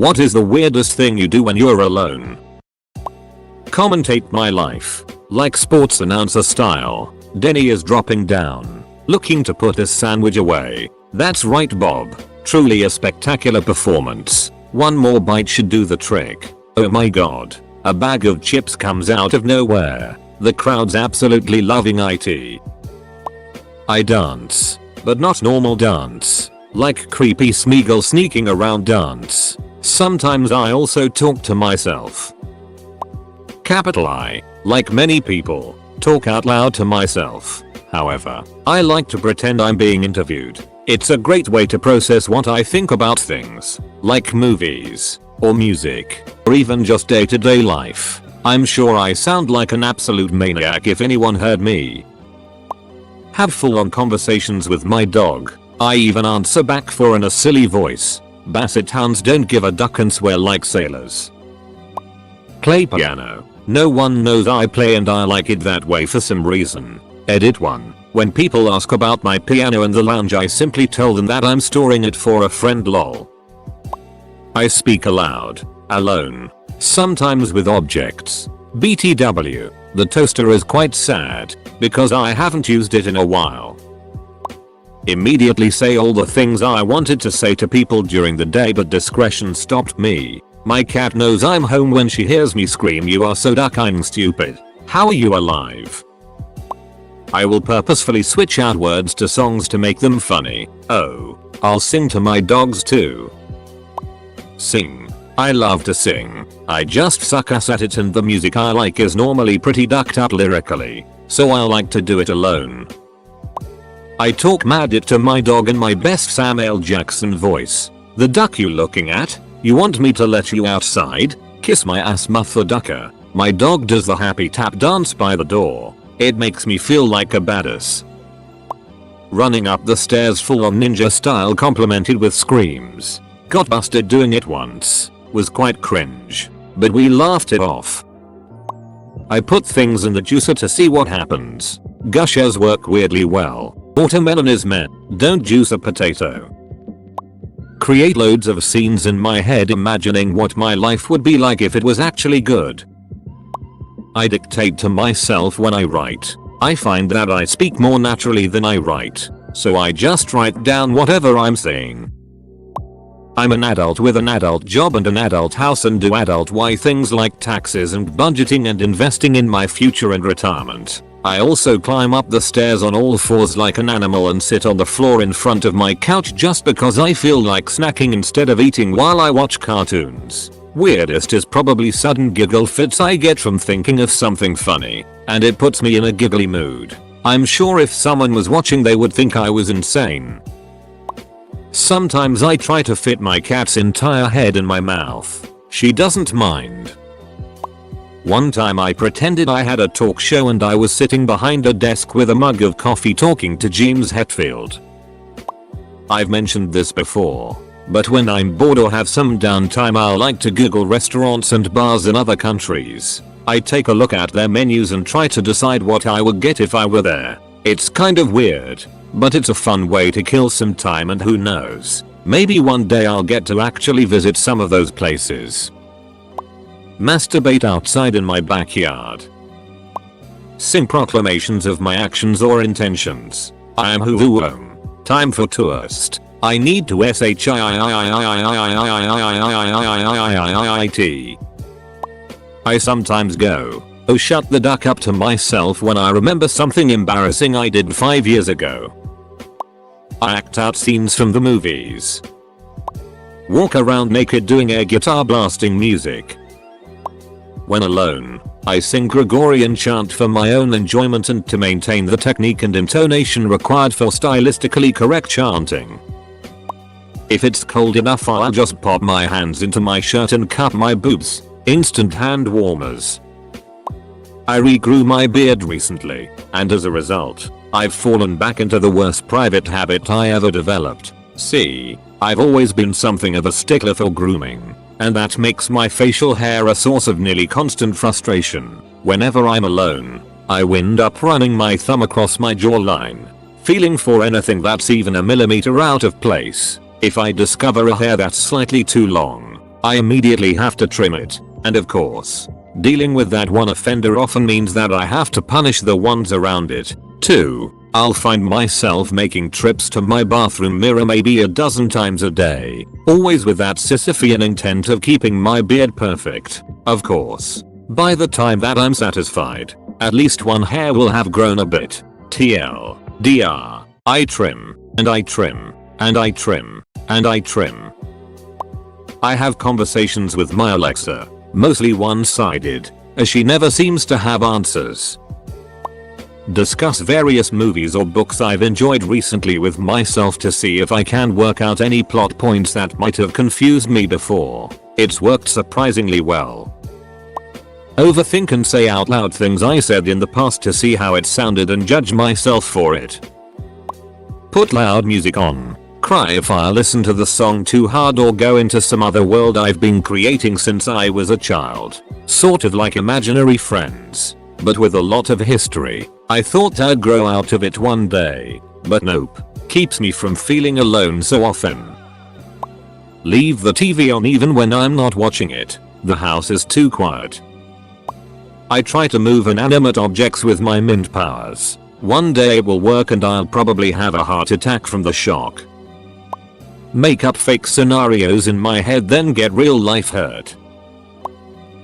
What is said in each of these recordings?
What is the weirdest thing you do when you're alone? Commentate my life. Like sports announcer style. Denny is dropping down. Looking to put his sandwich away. That's right, Bob. Truly a spectacular performance. One more bite should do the trick. Oh my god. A bag of chips comes out of nowhere. The crowd's absolutely loving it. I dance. But not normal dance. Like creepy Smeagol sneaking around dance. Sometimes I also talk to myself. Capital I. Like many people. Talk out loud to myself. However, I like to pretend I'm being interviewed. It's a great way to process what I think about things. Like movies. Or music. Or even just day-to-day life. I'm sure I sound like an absolute maniac if anyone heard me. Have full-on conversations with my dog. I even answer back for in a silly voice. Basset hounds don't give a duck and swear like sailors. Play piano. No one knows I play and I like it that way for some reason. Edit 1. When people ask about my piano in the lounge, I simply tell them that I'm storing it for a friend, lol. I speak aloud. Alone. Sometimes with objects. BTW. The toaster is quite sad because I haven't used it in a while. Immediately say all the things I wanted to say to people during the day, but discretion stopped me. My cat knows I'm home when she hears me scream, "You are so ducking stupid. How are you alive?" I will purposefully switch out words to songs to make them funny. Oh, I'll sing to my dogs too. Sing. I love to sing. I just suck ass at it, and the music I like is normally pretty ducked up lyrically, so I like to do it alone. I talk mad it to my dog in my best Samuel Jackson voice. "The duck you looking at? You want me to let you outside? Kiss my ass, motherfucker." My dog does the happy tap dance by the door. It makes me feel like a badass. Running up the stairs full on ninja style complimented with screams. Got busted doing it once. Was quite cringe. But we laughed it off. I put things in the juicer to see what happens. Gushers work weirdly well. Watermelon is meh. Don't juice a potato. Create loads of scenes in my head imagining what my life would be like if it was actually good. I dictate to myself when I write. I find that I speak more naturally than I write, so I just write down whatever I'm saying. I'm an adult with an adult job and an adult house and do adult Y things like taxes and budgeting and investing in my future and retirement. I also climb up the stairs on all fours like an animal and sit on the floor in front of my couch just because I feel like snacking instead of eating while I watch cartoons. Weirdest is probably sudden giggle fits I get from thinking of something funny, and it puts me in a giggly mood. I'm sure if someone was watching they would think I was insane. Sometimes I try to fit my cat's entire head in my mouth. She doesn't mind. One time I pretended I had a talk show and I was sitting behind a desk with a mug of coffee talking to James Hetfield. I've mentioned this before, but when I'm bored or have some downtime I like to Google restaurants and bars in other countries. I take a look at their menus and try to decide what I would get if I were there. It's kind of weird, but it's a fun way to kill some time, and who knows, maybe one day I'll get to actually visit some of those places. Masturbate outside in my backyard. Sing proclamations of my actions or intentions. I am who am. Time for toast. I need to shit. I sometimes go, "Oh shut the duck up" to myself when I remember something embarrassing I did 5 years ago. I act out scenes from the movies. Walk around naked doing air guitar blasting music. When alone, I sing Gregorian chant for my own enjoyment and to maintain the technique and intonation required for stylistically correct chanting. If it's cold enough I'll just pop my hands into my shirt and cup my boobs. Instant hand warmers. I regrew my beard recently, and as a result, I've fallen back into the worst private habit I ever developed. See, I've always been something of a stickler for grooming, and that makes my facial hair a source of nearly constant frustration. Whenever I'm alone, I wind up running my thumb across my jawline, feeling for anything that's even a millimeter out of place. If I discover a hair that's slightly too long, I immediately have to trim it. And of course, dealing with that one offender often means that I have to punish the ones around it. 2. I'll find myself making trips to my bathroom mirror maybe a dozen times a day, always with that Sisyphean intent of keeping my beard perfect. Of course, by the time that I'm satisfied, at least one hair will have grown a bit. TLDR. I trim, and I trim, and I trim, and I trim. I have conversations with my Alexa, mostly one-sided, as she never seems to have answers. Discuss various movies or books I've enjoyed recently with myself to see if I can work out any plot points that might have confused me before. It's worked surprisingly well. Overthink and say out loud things I said in the past to see how it sounded and judge myself for it. Put loud music on. Cry if I listen to the song too hard or go into some other world I've been creating since I was a child. Sort of like imaginary friends, but with a lot of history. I thought I'd grow out of it one day, but nope. Keeps me from feeling alone so often. Leave the TV on even when I'm not watching it. The house is too quiet. I try to move inanimate objects with my mint powers. One day it will work and I'll probably have a heart attack from the shock. Make up fake scenarios in my head then get real life hurt.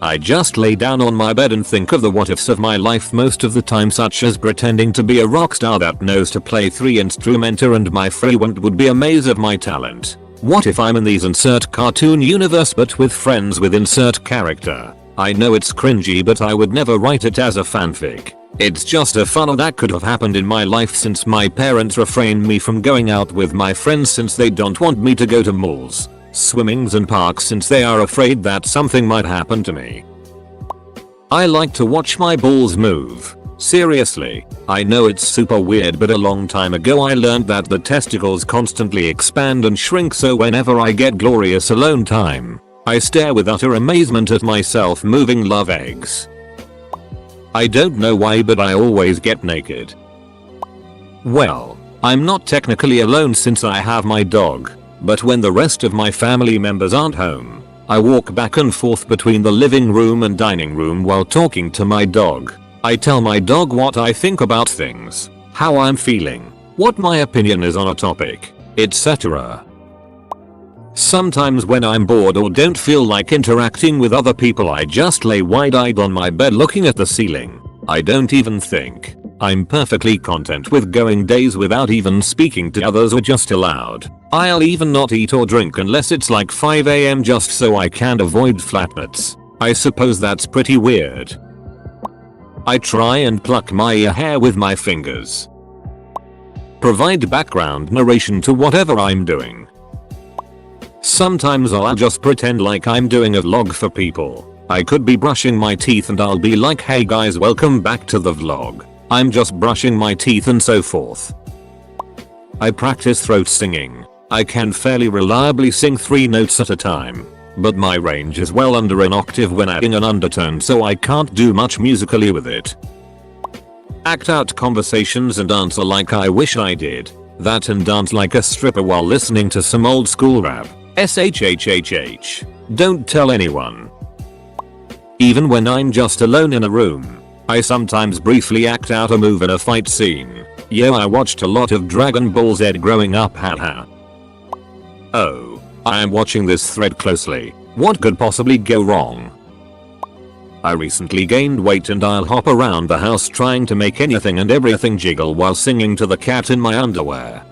I just lay down on my bed and think of the what ifs of my life most of the time, such as pretending to be a rock star that knows to play 3-instrumenter and my friend would be amazed at my talent. What if I'm in these insert cartoon universe but with friends with insert character? I know it's cringy but I would never write it as a fanfic. It's just a fun that could have happened in my life since my parents refrained me from going out with my friends since they don't want me to go to malls, swimmings and parks since they are afraid that something might happen to me. I like to watch my balls move. Seriously, I know it's super weird but a long time ago I learned that the testicles constantly expand and shrink, so whenever I get glorious alone time, I stare with utter amazement at myself moving love eggs. I don't know why but I always get naked. Well, I'm not technically alone since I have my dog, but when the rest of my family members aren't home, I walk back and forth between the living room and dining room while talking to my dog. I tell my dog what I think about things, how I'm feeling, what my opinion is on a topic, etc. Sometimes when I'm bored or don't feel like interacting with other people I just lay wide-eyed on my bed looking at the ceiling. I don't even think. I'm perfectly content with going days without even speaking to others or just aloud. I'll even not eat or drink unless it's like 5 AM just so I can avoid flatmates. I suppose that's pretty weird. I try and pluck my ear hair with my fingers. Provide background narration to whatever I'm doing. Sometimes I'll just pretend like I'm doing a vlog for people. I could be brushing my teeth and I'll be like, hey guys, welcome back to the vlog. I'm just brushing my teeth and so forth. I practice throat singing. I can fairly reliably sing 3 notes at a time, but my range is well under an octave when adding an undertone, so I can't do much musically with it. Act out conversations and answer like I wish I did. That and dance like a stripper while listening to some old school rap. SHHHH. Don't tell anyone. Even when I'm just alone in a room, I sometimes briefly act out a move in a fight scene. Yo, I watched a lot of Dragon Ball Z growing up, haha. Oh, I am watching this thread closely. What could possibly go wrong? I recently gained weight and I'll hop around the house trying to make anything and everything jiggle while singing to the cat in my underwear.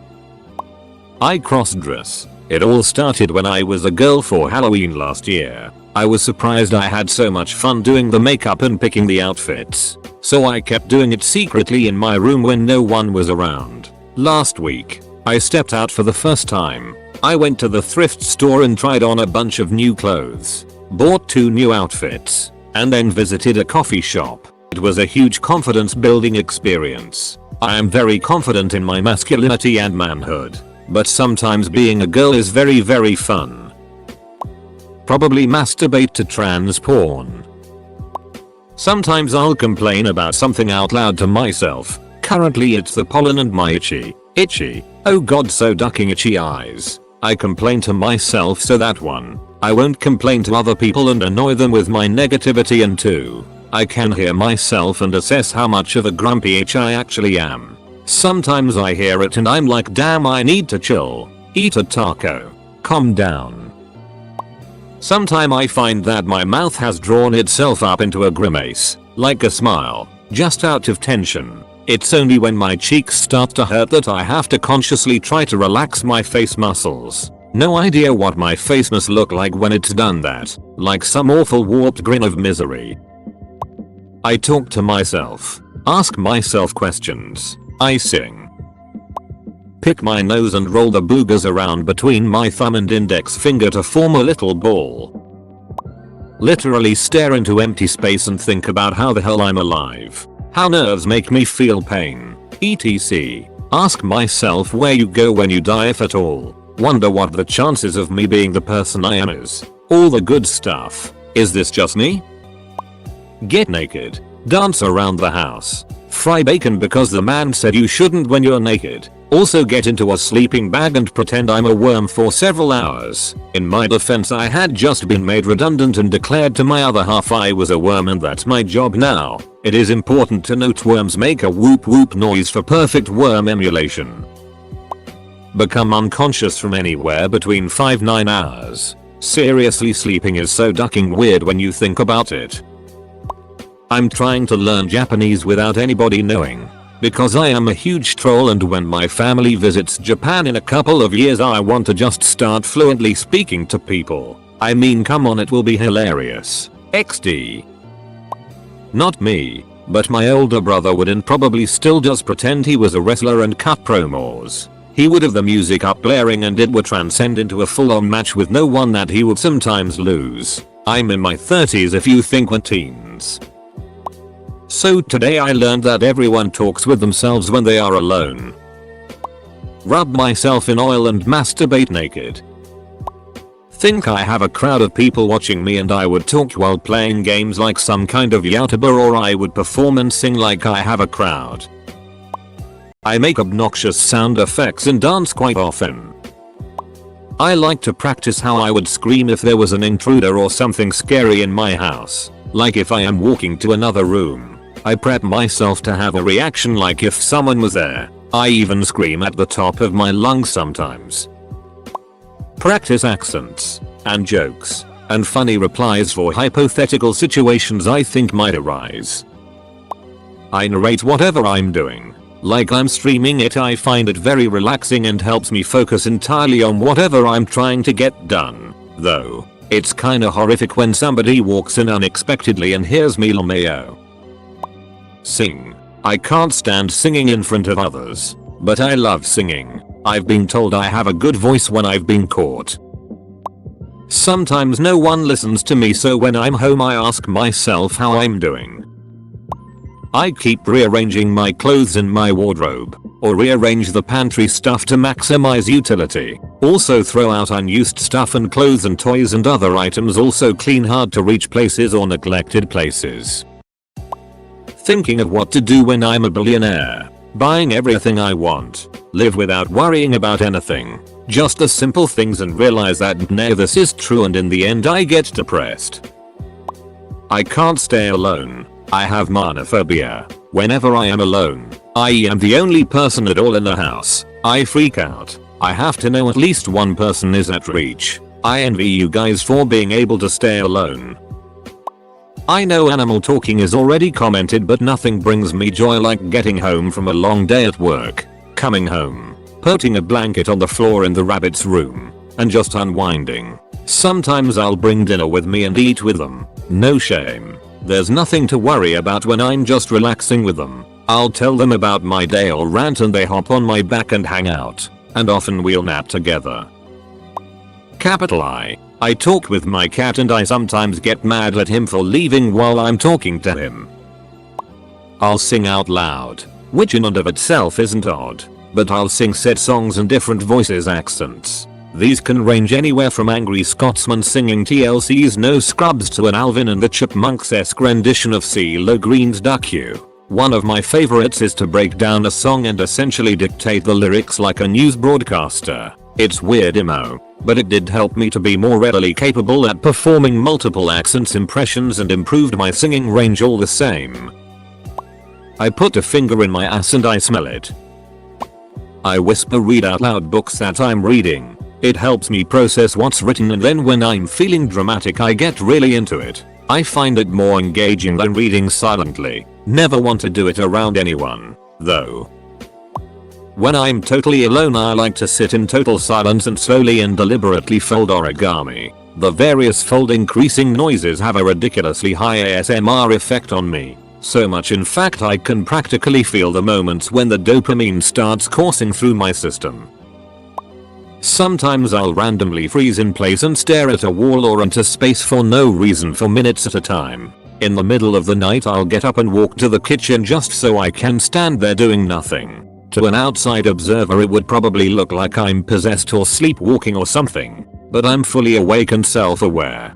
I cross-dress. It all started when I was a girl for Halloween last year. I was surprised I had so much fun doing the makeup and picking the outfits, so I kept doing it secretly in my room when no one was around. Last week, I stepped out for the first time. I went to the thrift store and tried on a bunch of new clothes, bought 2 new outfits, and then visited a coffee shop. It was a huge confidence building experience. I am very confident in my masculinity and manhood, but sometimes being a girl is very fun. Probably masturbate to trans porn. Sometimes I'll complain about something out loud to myself. Currently it's the pollen and my itchy, oh god so ducking itchy eyes. I complain to myself, so that one, I won't complain to other people and annoy them with my negativity, and 2. I can hear myself and assess how much of a grumpy H I actually am. Sometimes I hear it and I'm like, damn, I need to chill. Eat a taco. Calm down. Sometime I find that my mouth has drawn itself up into a grimace, like a smile, just out of tension. It's only when my cheeks start to hurt that I have to consciously try to relax my face muscles. No idea what my face must look like when it's done that, like some awful warped grin of misery. I talk to myself, ask myself questions, I sing. Pick my nose and roll the boogers around between my thumb and index finger to form a little ball. Literally stare into empty space and think about how the hell I'm alive. How nerves make me feel pain, etc. Ask myself where you go when you die, if at all. Wonder what the chances of me being the person I am is. All the good stuff. Is this just me? Get naked. Dance around the house. Fry bacon because the man said you shouldn't when you're naked. Also get into a sleeping bag and pretend I'm a worm for several hours. In my defense, I had just been made redundant and declared to my other half I was a worm and that's my job now. It is important to note worms make a whoop whoop noise for perfect worm emulation. Become unconscious from anywhere between 5-9 hours. Seriously, sleeping is so ducking weird when you think about it. I'm trying to learn Japanese without anybody knowing. Because I am a huge troll, and when my family visits Japan in a couple of years I want to just start fluently speaking to people. I mean, come on, it will be hilarious. XD. Not me, but my older brother would, and probably still does, pretend he was a wrestler and cut promos. He would have the music up blaring and it would transcend into a full-on match with no one that he would sometimes lose. I'm in my 30s if you think we're teens. So today I learned that everyone talks with themselves when they are alone. Rub myself in oil and masturbate naked. Think I have a crowd of people watching me and I would talk while playing games like some kind of YouTuber, or I would perform and sing like I have a crowd. I make obnoxious sound effects and dance quite often. I like to practice how I would scream if there was an intruder or something scary in my house. Like if I am walking to another room. I prep myself to have a reaction like if someone was there. I even scream at the top of my lungs sometimes. Practice accents, and jokes, and funny replies for hypothetical situations I think might arise. I narrate whatever I'm doing. Like I'm streaming it. I find it very relaxing and helps me focus entirely on whatever I'm trying to get done. Though, it's kinda horrific when somebody walks in unexpectedly and hears me LMAO. Sing. I can't stand singing in front of others, but I love singing. I've been told I have a good voice when I've been caught. Sometimes no one listens to me, so when I'm home I ask myself how I'm doing. I keep rearranging my clothes in my wardrobe, or rearrange the pantry stuff to maximize utility. Also throw out unused stuff and clothes and toys and other items. Also clean hard to reach places or neglected places. Thinking of what to do when I'm a billionaire. Buying everything I want. Live without worrying about anything. Just the simple things, and realize that nay, this is true, and in the end I get depressed. I can't stay alone. I have manophobia. Whenever I am alone, I am the only person at all in the house, I freak out. I have to know at least one person is at reach. I envy you guys for being able to stay alone. I know animal talking is already commented, but nothing brings me joy like getting home from a long day at work, coming home, putting a blanket on the floor in the rabbit's room, and just unwinding. Sometimes I'll bring dinner with me and eat with them. No shame. There's nothing to worry about when I'm just relaxing with them. I'll tell them about my day or rant and they hop on my back and hang out. And often we'll nap together. Capital I talk with my cat and I sometimes get mad at him for leaving while I'm talking to him. I'll sing out loud, which in and of itself isn't odd, but I'll sing said songs in different voices accents. These can range anywhere from angry Scotsman singing TLC's No Scrubs to an Alvin and the Chipmunks-esque rendition of CeeLo Green's Duck You. One of my favorites is to break down a song and essentially dictate the lyrics like a news broadcaster. It's weird emo, but it did help me to be more readily capable at performing multiple accents impressions and improved my singing range all the same. I put a finger in my ass and I smell it. I whisper read out loud books that I'm reading. It helps me process what's written, and then when I'm feeling dramatic I get really into it. I find it more engaging than reading silently. Never want to do it around anyone, though. When I'm totally alone I like to sit in total silence and slowly and deliberately fold origami. The various folding creasing noises have a ridiculously high ASMR effect on me. So much in fact I can practically feel the moments when the dopamine starts coursing through my system. Sometimes I'll randomly freeze in place and stare at a wall or into space for no reason for minutes at a time. In the middle of the night I'll get up and walk to the kitchen just so I can stand there doing nothing. To an outside observer it would probably look like I'm possessed or sleepwalking or something, but I'm fully awake and self-aware.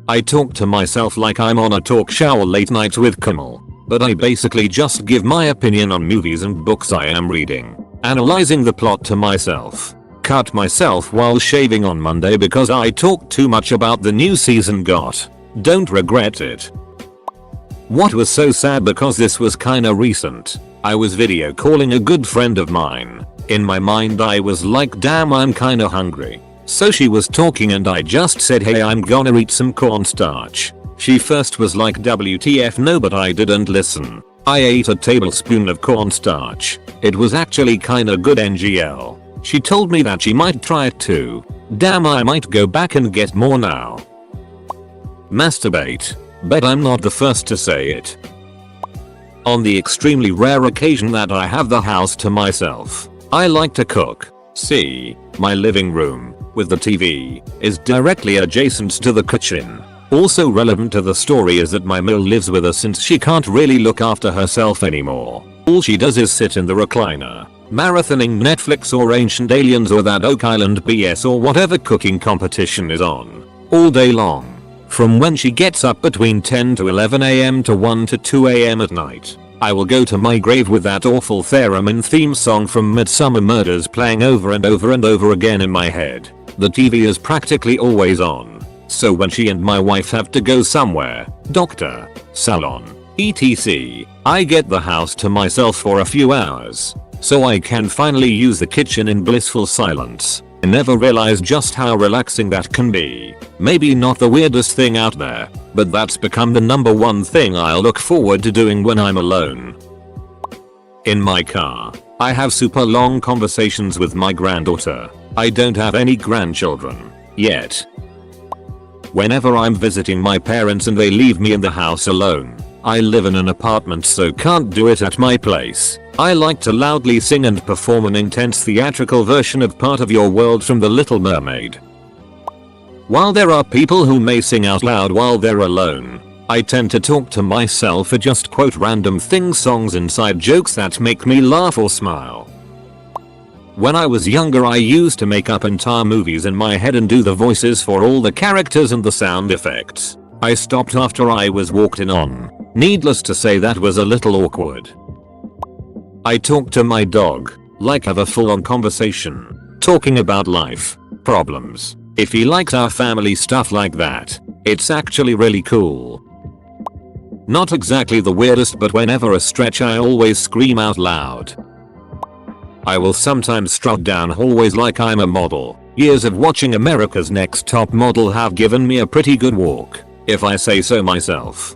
I talk to myself like I'm on a talk show late night with Kimmel, but I basically just give my opinion on movies and books I am reading, analyzing the plot to myself. Cut myself while shaving on Monday because I talked too much about the new season got. Don't regret it. What was so sad because this was kinda recent. I was video calling a good friend of mine. In my mind I was like damn I'm kinda hungry. So she was talking and I just said hey I'm gonna eat some cornstarch. She first was like WTF no but I didn't listen. I ate a tablespoon of cornstarch. It was actually kinda good NGL. She told me that she might try it too. Damn I might go back and get more now. Masturbate. Bet I'm not the first to say it. On the extremely rare occasion that I have the house to myself, I like to cook. See, my living room, with the TV, is directly adjacent to the kitchen. Also relevant to the story is that my Mill lives with us since she can't really look after herself anymore. All she does is sit in the recliner, marathoning Netflix or Ancient Aliens or that Oak Island BS or whatever cooking competition is on, all day long. From when she gets up between 10 to 11 am to 1 to 2 am at night. I will go to my grave with that awful theremin theme song from Midsummer Murders playing over and over and over again in my head. The TV is practically always on. So when she and my wife have to go somewhere, doctor, salon, etc., I get the house to myself for a few hours. So I can finally use the kitchen in blissful silence. I never realized just how relaxing that can be. Maybe not the weirdest thing out there, but that's become the #1 thing I'll look forward to doing when I'm alone. In my car, I have super long conversations with my granddaughter. I don't have any grandchildren yet. Whenever I'm visiting my parents and they leave me in the house alone, I live in an apartment so can't do it at my place. I like to loudly sing and perform an intense theatrical version of Part of Your World from The Little Mermaid. While there are people who may sing out loud while they're alone, I tend to talk to myself or just quote random songs inside jokes that make me laugh or smile. When I was younger I used to make up entire movies in my head and do the voices for all the characters and the sound effects. I stopped after I was walked in on. Needless to say that was a little awkward. I talk to my dog, like have a full-on conversation, talking about life, problems, if he likes our family stuff like that. It's actually really cool. Not exactly the weirdest but whenever a stretch I always scream out loud. I will sometimes strut down hallways like I'm a model. Years of watching America's Next Top Model have given me a pretty good walk, if I say so myself.